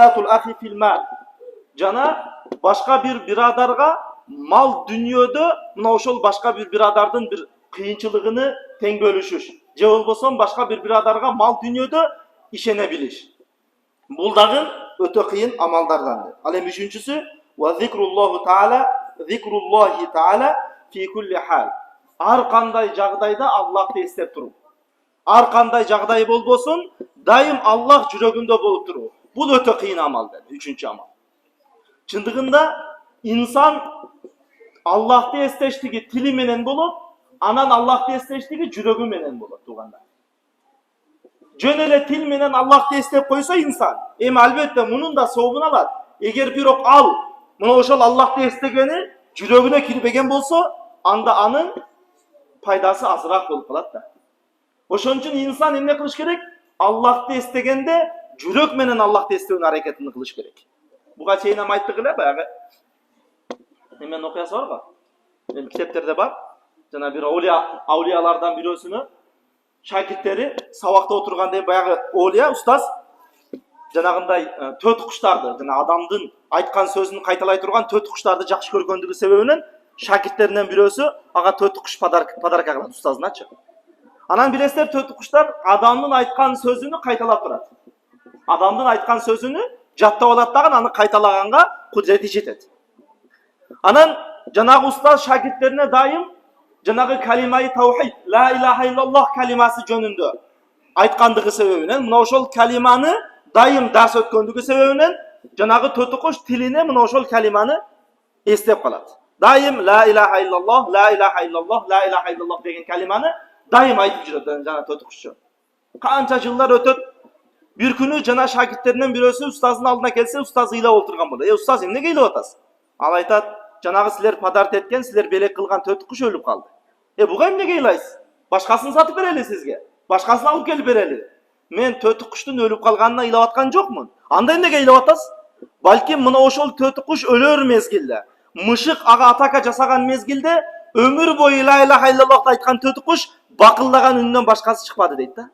ахи фил мал. Жана башка бир бирадарга мал дүнүйөдө мына ошол башка бир бирадардын бир кыйынчылыгыны тең бөлүшүш. Же болбосо башка бир бирадарга мал дүнүйөдө ишене билиш. Бул дагы өтө кыйын амалдардан. Ал эми үчүнчүсү ва зикруллаху таала, зикруллахи таала фи кулли хал. Ар кандай жагдайда Аллахты эстеп туруп. Ар кандай жагдай болбосун, дайым Аллах жүрөгүндө болуп туруп. Бул өтө кыйын амал dedi. Үчүнчү амал. Чындыгында инсан Аллахты эстештиги тили менен болот, анан Аллахты эстештиги жүрөгү менен болот туугандар. Жөн эле тил менен Аллахты эстеп койсо инсан, эми албетте мунун да сообун алат. Эгер бирок ал мына ошол Аллахты эстегени жүрөгүнө кирбеген болсо, анда анын пайдасы азыраак болуп калат да. Ошон үчүн инсан эмне кылыш керек? Аллахты эстегенде жүрөк менен Аллахты эстөөнүн аракетин кылыш керек. Буга чейин айттык эле баягы. Эмен окуясы бар го? Эми китептерде бар. Жана бир аулиялардан бирөөсүнө шакирттери сабакта отурганда баягы олия устаз жанагындай төт куштарды, жана адамдын айткан сөзүн кайталай турган төт куштарды жакшы көргөндүгү себебинен шакирттеринен бирөөсү ага төт куш подарка кылат устазыначы. Анан билесиздер, төт куштар адамдын айткан сөзүнү кайталап турат. Адамдын айткан сөзүнү жаттап алат дагы аны кайталаганга кудрети жетет. Анан жанагы устаз шакирттерине дайым жанагы калимаи таухид, ла илаха иллаллах калимасы жөнүндө айткандыгы себебинен, мына ошол калиманы дайым дарс өткөндүгү себебинен жанагы төт куш тилине мына ошол калиманы эстеп калат. Дайым ла илаха иллаллах, ла илаха иллаллах, ла илаха иллаллах деген калиманы дайым айтып жүрөт жана төт кушчу. Канча жылдар өтөт. Bir күнү жана шакирттеринен бирөөсү устаздын алдына келсе, устаз ыйлап отурган болот. Устаз, эмнеге ыйлап атасыз? Ал айтат, жанагы силер подарок эткен, силер белек кылган төт куш өлүп калды. Буга эмнеге ыйлайсыз? Башкасын сатып берели сизге. Башкасын алып келип берели. Мен төт куштун өлүп калганына ыйлап аткан жокмун. Анда эмнеге ыйлап атасыз? Балким мына ошол төт куш өлөр мезгилде, мышык ага атака жасаган мезгилде өмүр бою ла илаха иллаллахты айткан төт куш бакылдаган үнүнөн башкасы чыкпады дейт да.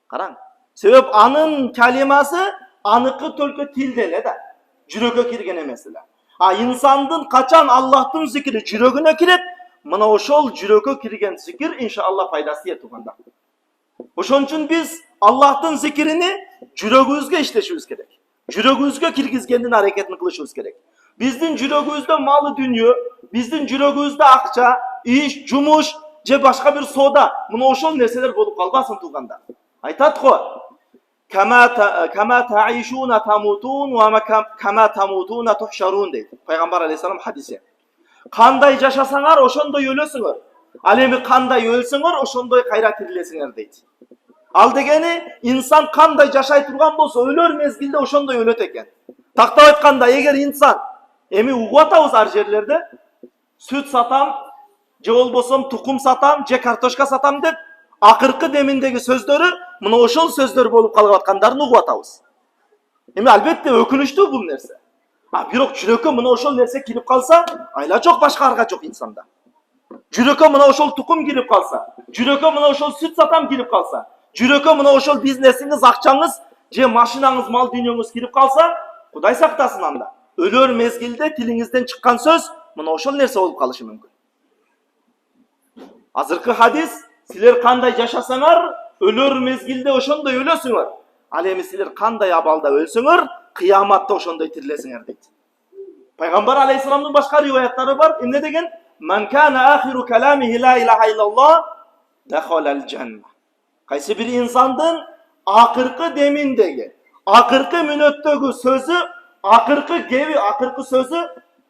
Караң. Себеп анын калимасы аныкы только тилде эле да. Жүрөккө кирген эмес эле. А инсандын качан Аллахтын зикри жүрөгүнө кирет, мына ошол жүрөккө кирген зикир иншалла пайдасы тие туугандар. Ошон үчүн биз Аллахтын зикирини жүрөгүбүзгө иштешибиз керек. Жүрөгүбүзгө киргизгендин аракетин кылышыбыз керек. Биздин жүрөгүбүздө малы дүнүйө, биздин жүрөгүбүздө акча, иш, жумуш же башка бир соода, мына ошол нерселер болуп калбасын туугандар. Айтат го, кама таишуна тамутун ва кама тамутуна тухшарун дейт. Пайгамбар алейхиссалам хадиси. Кандай жашасаңар, ошондой өлөсүңөр. Ал эми кандай өлсөңөр, ошондой кайра тирилесиңер дейт. Ал дегени инсан кандай жашай турган болсо, өлөр мезгилде ошондой өлөт экен. Тактап айтканда, эгер инсан эми угуп атабыз ар жерлерде, сүт сатам, же болбосо тукум сатам, же картошка сатам деп акыркы деминдеги сөздөрү мына ошол сөздөр болуп калып аткандарын угуп атабыз. Эми албетте өкүнүчтүү бул нерсе. Бирок жүрөккө мына ошол нерсе кирип калса, айла жок, башка арга жок инсанда. Жүрөккө мына ошол тукум кирип калса, жүрөккө мына ошол сүт сатам кирип калса, жүрөккө мына ошол бизнесиңиз, акчаңыз же машинаңыз, мал дүйнөңүз кирип калса, Кудай сактасын анда. Өлөр мезгилде тилиңизден чыккан сөз мына ошол нерсе болуп калышы мүмкүн. Азыркы хадис, силер кандай жашасаңар, өлөр мезгилде ошондой өлөсүңөр. Ал эми силер кандай абалда өлсөңөр, кыяматта ошондой тирилесиңер дейт. Пайгамбар алейхиссаламдын башка риваяттары бар. Эмне деген? Ман кана ахиру каламихи ла илаха иллаллах дахалал жанна. Кайсы бир инсандын акыркы деминдеги, акыркы мүнөттөгү сөзү, акыркы кеби, акыркы сөзү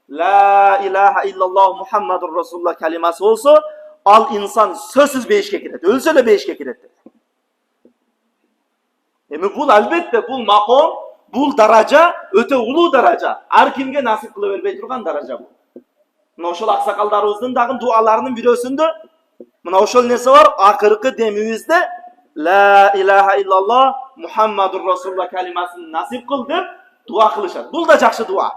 ла илаха иллаллах Мухаммадур Расулуллах калимасы болсо, ал инсан сөзсүз бейишке кирет, өлсө эле бейишке кирет. Эми бул албетте бул маком, бул даража өтө улуу даража. Ар кимге насип кыла бербей турган даража бул. Мына ошол аксакалдарыбыздын дагы дуаларынын бирөөсүндө мына ошол нерсе бар, акыркы демибизде ла илаха иллаллах Мухаммадур Расулуллах калимасын насип кыл деп дуа кылышат. Бул да жакшы дуа.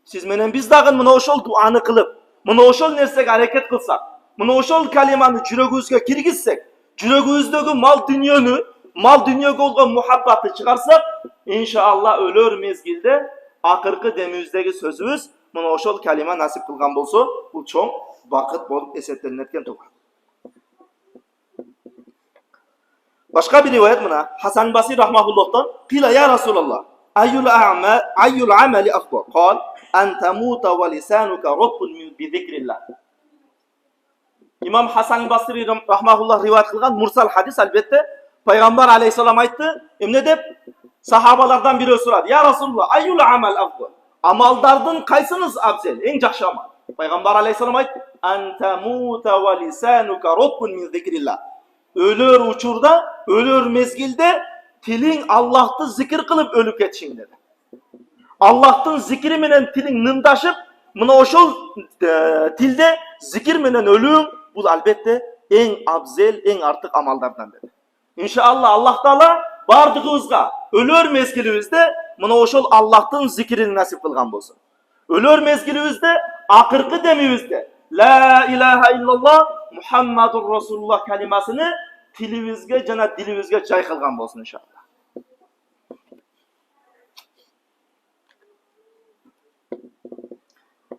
Сиз менен биз дагы мына ошол дуаны кылып, мына ошол нерсеге аракет кылсак, мына ошол калиманы жүрөгүбүзгө киргизсек, жүрөгүбүздөгү мал дүнүйөнү, mal dünyöөгө болгон muhabbаты чыгарсак, иншалла өлөр мезгилде акыркы демибиздеги сөзүбүз мына ошол калима насип кылган болсо, бул чоң бакыт болуп эсептелинет экен туган. Başka bir rivayet mına Hasan Basri rahmahulloh'tan "Qila ya Rasulullah, ayyul amali afdal?" Qal, "En temuta ve lisanuka rutbun bi zikrillah." İmam Hasan Basri rahmahullah rivayet kılgan mursal hadis elbette. Peygamber aleyhisselam aytdı. Ne dep? Sahabalardan biri soradı. Ya Rasulullah, ayyul amal afdal? Amallardan kaysınız afzel? En жақсы amal. Peygamber aleyhisselam aytdı. "En temuta ve lisanuka rutbun min zikrillah." Ölür uçurda, ölür mezgilde tilin Allah'tı zikir kılıp ölüp ketişin dedi. Allah'tın zikri menen tilin nındaşıp, mına oşol tilde zikir menen ölüğün, bu elbette en abzel, en artık amallardan dedi. İnşallah Allah Teala bardığımızga, ölür mezgilimizde mına oşol Allah'tın zikrini nasip kılgan bolsun. Ölür mezgilimizde, akırkı demimizde, La ilahe illallah Muhammedur Resulullah kelimasını tilimizge, jana dilimizge jay kılgan bolsun inşallah.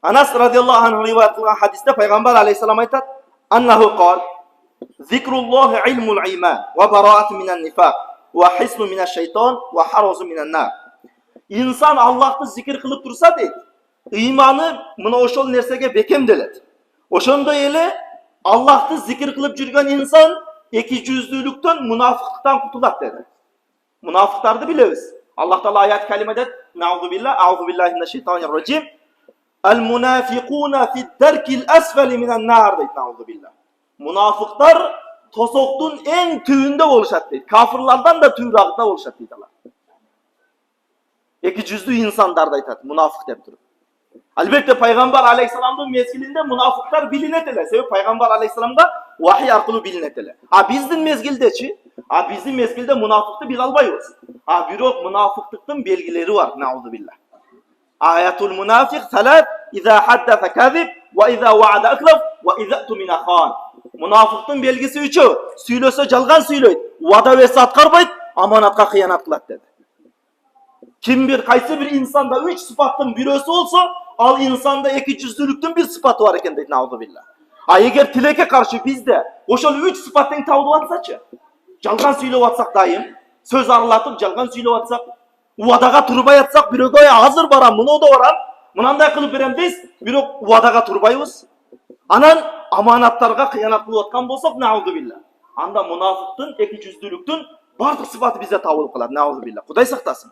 Anas radıyallahu anh rivayet kılgan hadiste Peygamber aleyhisselam aytat, annahu qal, Zikrullahi ilmul iman ve baraatü minen nifak ve hisnu minen şeytan ve harazu minen nar. İnsan Allah'tı zikir kılıp dursa deydi, imanı mına oşol nersege bekemdelet. Oşonda ele Allah'tı zikir kılıp жүрген insan ikiyüzlülükten, münafıklıktan kurtulat dedi. Münafıklardı biliriz. Allah Teala ayet kelimede Euzu billahi mineşşeytanirracim. El munafikuna fi derkil esfeli minen nar deydi. Euzu billah. Münafıklar tosoktun en tüyünde oluşat deydi. Kafirlardan da tüyrağında oluşat deydi Allah. İkiyüzlü insanlar da aytadi, münafık dep durup. Elbette Peygamber aleyhisselamın mezgilinde münafıklar bilinetele. Sebep Peygamber aleyhisselamda vahiy arqılı bilinetele. Bizden mezgildeçi, bizim mezgilde münafıkты bil albayız. Birok münafıklıktın belgileri var. Nauzubillah. Ayatul münafık salat, iza haddese kazib, ve iza vaada aklaf, ve iza tumina khan. Münafıktın belgisi üçü. Söylese jalgan söyleydi. Vada ve saat karbaydı, amanatka kıyanat kılat dedi. Kim bir, kaysi bir insanda üç sıfatın birisi olsa, al insanda ikiyüzlülüktün bir sıfatı var eken deydi. Nauzubillah. Eğer tileke karşı bizde oşol üç sıfatın tavlı atsaçı, jalgan söylep atsak dayım, söz aralatıp jalgan söylep atsak, vadaga turbay atsak, bir ögoya hazır baram, bunu da varam, mınanday kılıp berem deyiz, bir vadaga turbayız. Anan amanatlarga kıyanat kılıp atkan bolsak, nauzubillah. Anda münafıktın, ikiyüzlülüktün bardıq sıfatı bize tavıl kılar, nauzubillah. Kuday saktasın.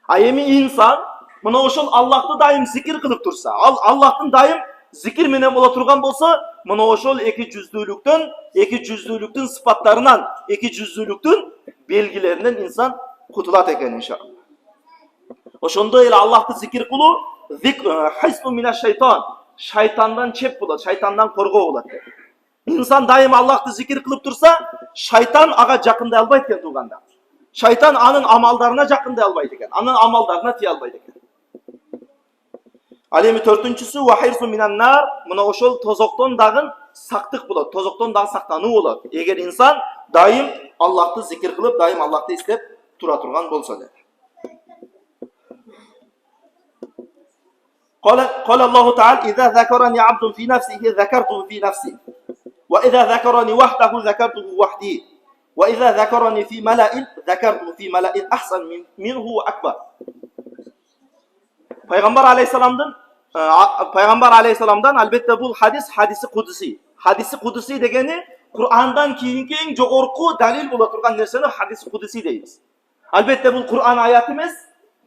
Ayemi insan, mına oşol Allah'tı daim zikir kılıp dursa, Allah'tın daim zikir menen bola turgan bolsa, mına oşol ikiyüzlülüktün sıfatlarından, ikiyüzlülüktün belgilerinden insan kutulat eken inşallah. Oşonda ele Allah'tı zikir kulu, hisnu minen şeytan, şeytandan çep bulat, şeytandan korgo bulat. İnsan daim Allah'tı zikir kılıp dursa, şeytan ağa jakınday albayt eken tuğanda. Şeytan anın amallarına jakınday albayt eken, anın amallarına tiy albayt eken. Alemi törtünçüsü ve hirsu minen nar, mına oşol tozokton dağın saktık bulat, tozokton dağın saktanı bulat. Eğer insan daim Allah'tı zikir kılıp, daim Allah'tı istep tura turgan bolsa der. قال الله تعالى إذا ذكرني عبد في نفسه ذكرته في نفسي وإذا ذكرني وحده ذكرته وحدي وإذا ذكرني في ملأ ذكرته في ملأ أحسن منه وأكبر. Peygamber aleyhisselamdan elbette bu hadisi kudusi. Hadisi kudusi degeni Kur'an'dan kiyinki en jogorku dalil bola turgan nerseni hadisi kudusi deymiz. Elbette bu Kur'an ayetimiz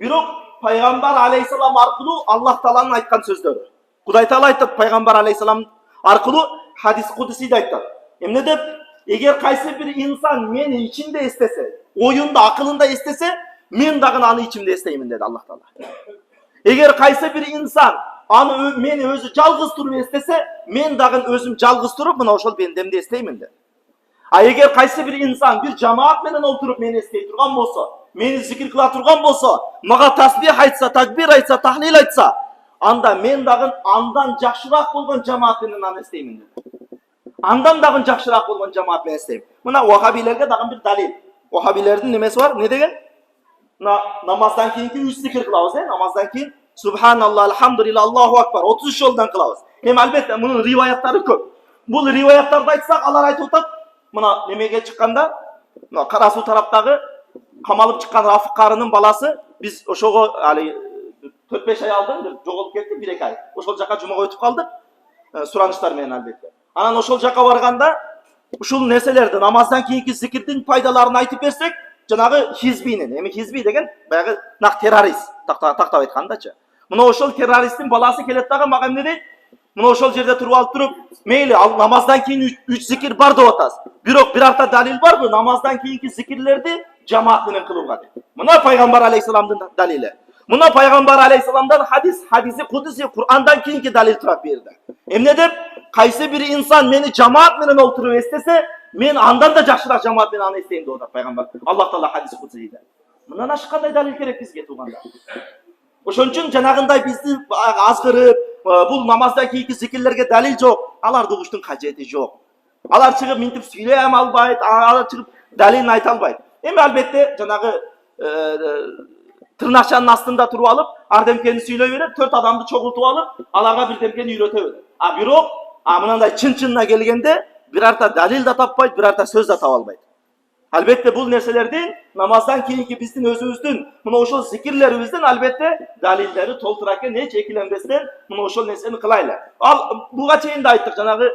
birok Peygamber aleyhisselam arqılı Allah Taala'nın aytkan sözleri. Kuday Taala aytadi Peygamber aleyhisselam arqılı hadis kudusi de aytadi. Emne dep eğer kaysi bir insan meni içinde istese, oyunda akılında istese, men dagın anı içimde isteymin dedi Allah Taala. Eğer kaysi bir insan anı meni özü jalgız turup istese, men dagın özüm jalgız turup mına oşol bendemde isteymin dedi. Eğer kaysi bir insan bir cemaat menen oturup meni istey turgan bolsa, meni zikir kıla turgan bolsa, maga tasbih aytsa, takbir aytsa, tahlil aytsa, anda men dagın andan jakşırak bolgan cemaat menen anı isteymin dedi. Andan dagın жақшырақ болған жамаат менен істейм. Мына вахабилерге дагы bir dalil. Вахабилердин немеси бар? Не деген? Намаздан кийинки 3 зикир кылабыз, намаздан кийин Subhanallah, alhamdulillah, Allahu akbar 33 жолдан кылабыз. Эми албетте мунун риваяттары көп. Бул риваяттарды айтсак, алар айтып атат, мына немеге чыкканда, мына Карасуу тараптагы камалып чыккан Рафик карынын баласы, биз ошого али 4-5 ай алдын жоголуп кетти, 1-2 ай. Ошол жака жумага өтүп калдык, сураныштар менен албетте. Анан ошол жака барганда ушул нерселерди, намаздан кийинки зикирдин пайдаларын айтып берсек, жанагы хизбинин, эми хизби деген баягы нак террорист, тактап айткандачы. Мына ошол террористтин баласы келет дагы мага эмне дейт? Мына ошол жерде туруп алып туруп, мейли намаздан кийин 3 зикир бар деп атасыз. Бирок бир арта далил барбы? Намаздан кийинки зикирлерди жамаат менен кылууга дейт. Мына пайгамбар алейхисаламдын далили. Мына пайгамбар алейхисаламдан хадиси кудуси Кур'андан кийинки далил турат берди. Эмне деп? Кайсы бир инсан мени жамаат менен олтуруп эстесе, мен андан да жакшыраак жамаат менен аны эстейм деп атат пайгамбар. Аллах Таала хадис кудуси дейт. Мындан ашык кандай далил керек бизге тууганда? Ошон үчүн жанагындай бизди азгырып, бул намаздан кийинки зикирлерге далил жок, аларды угуштун кажети жок. Алар чыгып минтип сүйлөй албайт, алар чыгып далилин айта албайт. Эми албетте жанагы тырнакчанын астында туруп алып, ардемкени сүйлөй берип, 4 адамды чогултуп алып, аларга бирдемкени үйрөтө берет. Бирок мындай чын-чынына келгенде бир арта далил да таппайт, бир арта сөз да таба албайт. Албетте бул нерселердин намаздан кийинки биздин өзүбүздүн мына ошол зикирлерибиздин албетте далилдери толтура экен, эч экиленбестен мына ошол нерсени кылайлы. Ал буга чейин да айттык, жанагы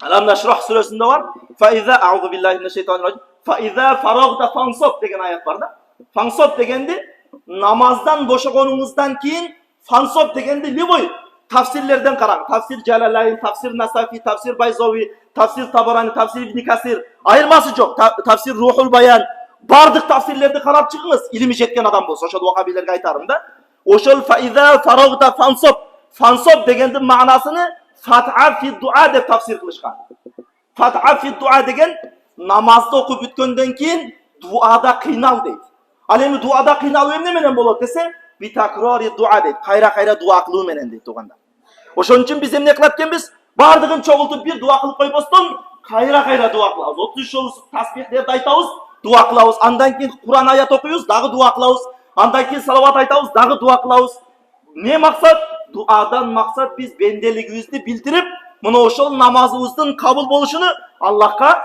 Алам-Нашрах сүрөсүндө бар. Фаиза аузу биллахи минеш шайтанир раджим. Фаиза фарагта фансоб деген аят бар да. Фансоб дегенди намаздан бошогонуңуздан кийин, фансоб дегенди любой tafsirlerden karan. Tafsir Celaleyn, tafsir Nasafi, tafsir Bayzavi, tafsir Tabarani, tafsir İbn Kasir. Ayırması çok. Tafsir Ruhul Bayan. Bardık tafsirlerde karap çıkınız. İlimi jetken adam bolsa. Oşol vakabilerge aytarım da. Oşol faiza faragda fansop. Fansop degendin manasını fat'a fi dua deb tafsir kılışkan. Fat'a fi dua degen namazda okup bütkönden keyin duada kıynal deydi. Alemi duada kıynal emne menen bolot dese bir takrari dua deydi. Kayra dua kılуу menen deydi tuganda. Oşon üçün biz emne kılap kenbiz? Bardığın çoğultup bir dua kılıp koyposton kayra dua kılabız. 33 жол tasbihlerdi aytabız, dua kılabız. Andan keyin Kur'an ayat okuyuz, dagı dua kılabız. Andan keyin salavat aytabız, dagı dua kılabız. Ne maksat? Duadan maksat biz bendeligimizni bildirip, mına oşol namazımыздın kabul boluşunu Allah'a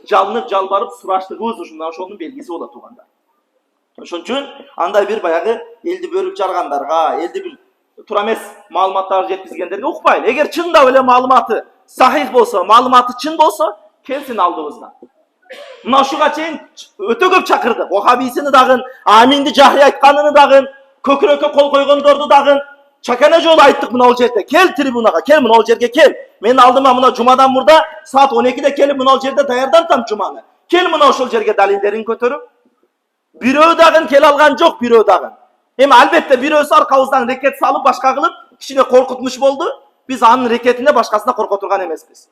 жалынып жалбарып сuraştığımız ушундан ошонун белгиси болот тууганда. Ошон үчүн андай bir баягы элди бөлүп жаргандарга, элди bir туура эмес маалыматтарды жеткизгендерге укпайлы. Эгер чындап эле маалыматы сахих болсо, маалыматы чын болсо, келсин алдыбызга. Мына ушуга чейин өтө көп чакырдык. Вахабисини дагы, Аминди жахри айтканын дагы, көкүрөккө кол койгондорду дагы чакана жолу айттык мына ол жерде. Кел трибунага, кел мына ол жерге кел. Мен алдыма мына жумадан мурда саат 12'de келип мына ол жерде даярдантам жуманы. Кел мына ошол жерге далилдерин көтөрүп. Бирөө дагы келе алган жок, бирөө дагы. Эми албетте бирөөсү аркабыздан рекет салып башка кылып, кичине коркутмуш болду. Биз анын рекетине башкасына коркотурган эмеспиз.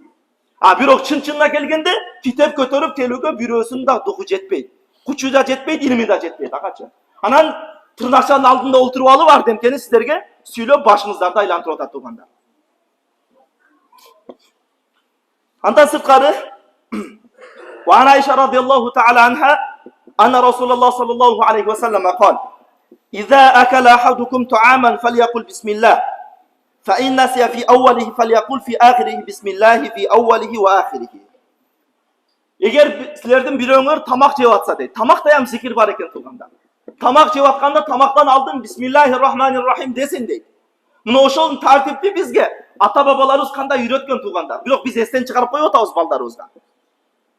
Бирок чын-чынына келгенде китеп көтөрүп келүүгө бирөөсүнүн да духу жетпейт. Кучу да жетпейт, илими да жетпейт, акачы. Анан тырнакчанын алдында олтуруп алып ардемкени сиздерге сүйлөп башыңыздарды айлантырып атат туугандар. Андан сырткары وعن عائشة رضي الله تعالى عنها أن رسول الله صلى الله عليه وسلم قال إذا أكل أحدكم طعاما فليقل بسم الله فإن نسي في أوله فليقل في آخره بسم الله في أوله وآخره. Eğer sizlerden biröңөр tamak jеп atsa deydi. Tamakta ham zikir var eken tuganda. Tamak jеп atkanda tamaktan aldın Bismillahirrahmanirrahim desin deydi. Mına oşol tartipti bizge ata babalarыбыз kандай үйrөткөн tuganda. Бирок биз эстен чыгарып коюп атабыз балдарыбызга.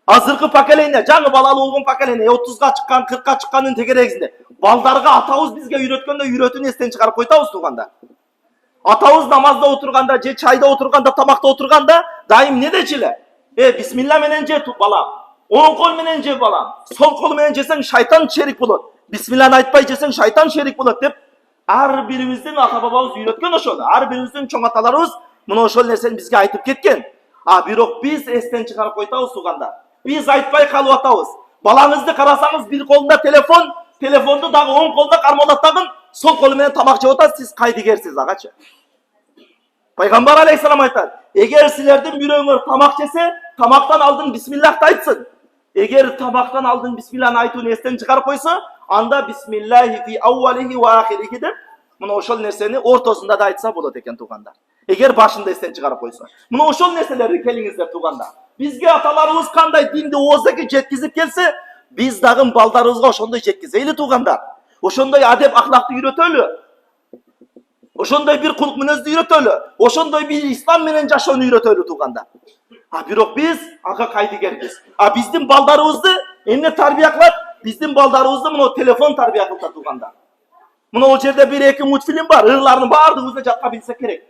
Азыркы поколение, жаңы балалы болгон поколение 30га чыккан, 40га чыккандын тегерегинде балдарга атабыз бизге үйрөткөндө үйрөтүүнү эстен чыгарып койтабыз тууганда. Атабыз намазда отурганда, же чайда отурганда, тамакта отурганда дайым не дечи эле? Бисмилла менен же балам. Оң кол менен же балам. Сол кол менен жесең шайтан шерик болот. Бисмилланы айтпай жесең шайтан шерик болот деп ар бирибиздин ата бабабыз үйрөткөн ошону. Ар бирибиздин чоң аталарыбыз мына ошол нерсени бизге айтып кеткен. Бирок биз эстен чыгарып койтабыз тууганда. Биз айтпай калып атабыз. Балаңызды карасаңыз бир колунда телефон, телефонду дагы оң колунда кармалап тагын, сол колу менен тамак жеп атасыз, сиз кайдыгерсиз агачы. Пайгамбар алейхисалам айтат: Eğer sizlerden biröңөр tamak jese, tamaktan aldın bismillah aytsın. Eğer tamaktan aldın bismillah aytууну эстен çıkarıp koysa, anda bismillahi fi awwalihi ve ahirihi dep mına oşol nerseni ortasında da aytsa bolot eken tuganda. Eğer başında esten çıkarıp koysa. Mına oşol nerselerdi kelingizler tuganda. Bizge atalarımız kanday dinde oğuzdaki jetkizip gelse, biz dagın baldarыбызга ошондой жеткизели tuganda. Ошондой adep ahlakты үйrөтөлү. Ошондой bir kuluk мүнөздү үйрөтөлү. Ошондой bir İslam менен жашоону үйрөтөлү tuganda. Бирок биз ага кайдыгербиз. Биздин балдарыбызды эмне тарбия кылат? Биздин балдарыбызды мына телефон тарбия кылат tuganda. Мына ол жерде bir эки мультфильм бар. Ырлардын баардыгыбызды жатка билсек керек.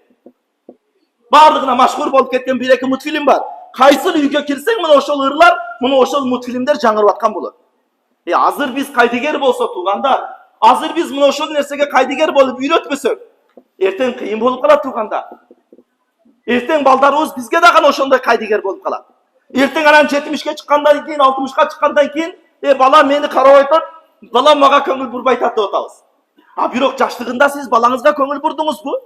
Баардыгына машгур болуп кеткен bir эки мультфильм бар. Кайсыл үйгө кирсең мына ошол ырлар, мына ошол мультфильмдер жаңырып аткан болот. Азыр биз кайдыгер болсо туугандар, азыр биз мына ошол нерсеге кайдыгер болуп үйрөтпөсөк, эртең кыйын болуп калат туугандар. Эртең балдарыбыз бизге дагы ошондой кайдыгер болуп калат. Эртең анан 70ке чыккандан кийин, 60ка чыккандан кийин, бала мени карабай атат, балам мага көңүл бурбай атат деп атабыз. Бирок жаштыгында сиз балаңызга көңүл бурдуңузбу?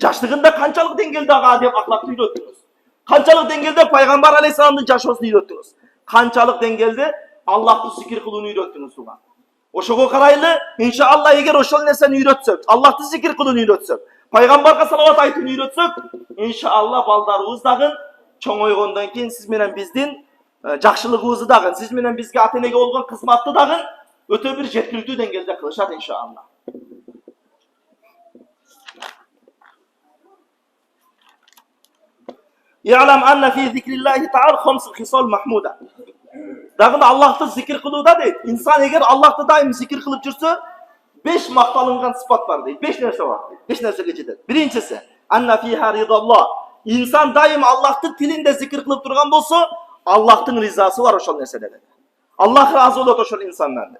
Жаштыгында канчалык деңгээлде ага адеп аклакты үйрөттүңүз? Канчалык деңгээлде пайгамбар алейхисаламдын жашоосун үйрөттүңүз? Канчалык деңгээлде Аллахты зикир кылууну үйрөттүңүз туган? Ошого карайлы, иншалла эгер ошол нерсени үйрөтсөк, Аллахты зикир кылууну үйрөтсөк, пайгамбарга салават айтууну үйрөтсөк, иншалла балдарыбыз дагы чоңойгондон кийин сиз менен биздин жакшылыгыбызды дагы, сиз менен бизге ата энеге болгон кызматты дагы өтө бир жеткиликтүү деңгээлде кылышат иншалла. Ya'lam anna fi zikrillahi ta'ala 5 khisal mahmuda. Dagın Allah'tı zikir kılуда deydi. İnsan eğer Allah'tı daim zikir kılıp жүрse 5 maqtalıngan sıfat var deydi. 5 nerse var deydi. 5 nerse geçedi. Birincisi anna fiha ridallah. İnsan daim Allah'tı tilinde zikir kılıp durgan bolsa Allah'tın rizası var oşol nersede dedi. Allah razı olur oşol insanlardan.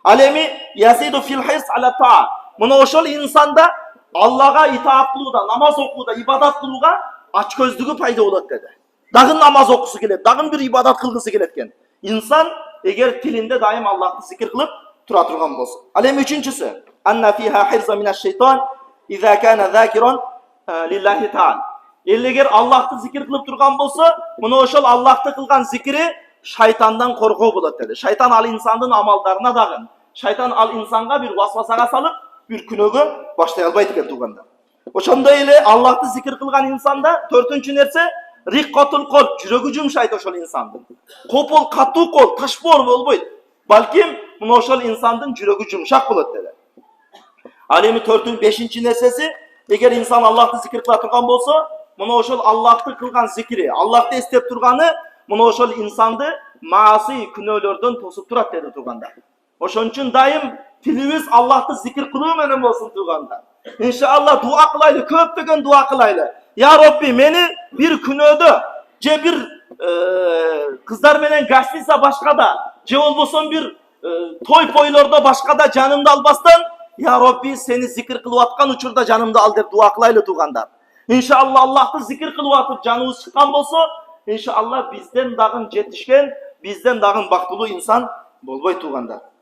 Alemi yazidu fil hirs ala ta'a. Mına oşol insanda Allah'a itaat kılıuda, namaz okuuda, ibadat kılууга açgözlüğü payda bolot dedi. Dagın namaz okusu gelip, dagın bir ibadat kılgısı geletken. İnsan eğer tilinde daim Allah'ı zikir kılıp tura turgan bolsa. Alem üçüncüsü. Anna fiha hirza mineşşeytan iza kana zakiran lillahi ta'ala. Eğer Allah'ı zikir kılıp turgan bolsa, bunu oşol Allah'ı kılgan zikiri şeytandan korku bolot dedi. Şeytan al insanın amallarına dagın. Şeytan al insanga bir vasvasaga salıp bir künögü başlay albayt eken tuganda. Oşondoy ele Allah'ı zikir kılgan insanda dördüncü nerse riqqatul qalb, жүрөгү жумшайт ошол инсандын. Копол катуу кол, ташбор болбойт. Балким мына ошол инсандын жүрөгү жумшак болот dedi. Ал эми 4-5 нерсеси, эгер инсан Аллахты зикир кыла турган болсо, мына ошол Аллахты кылган зикири, Аллахты эстеп турганы, мына ошол инсанды маasi күнөөлөрдөн тосуп турат деди турганда. Ошон үчүн дайым тилибиз Аллахты зикир кылуу менен болсун турганда. İnşallah dua kılaylı, köptөгөн dua kılaylı. Ya Rabbi meni bir künödö, je bir kızlar menen gaçlıysa başka da, je olboson bir toy poylorda başka da canımda albastan, ya Rabbi seni zikir kılıp atkan uçurda canımda al dep dua kılaylı tuganda. İnşallah Allah'ты zikir kılıp atıp canımız çıkan bolsa, inşallah bizden dagın jetişken, bizden dagın baktılуу insan bolboy tuganda.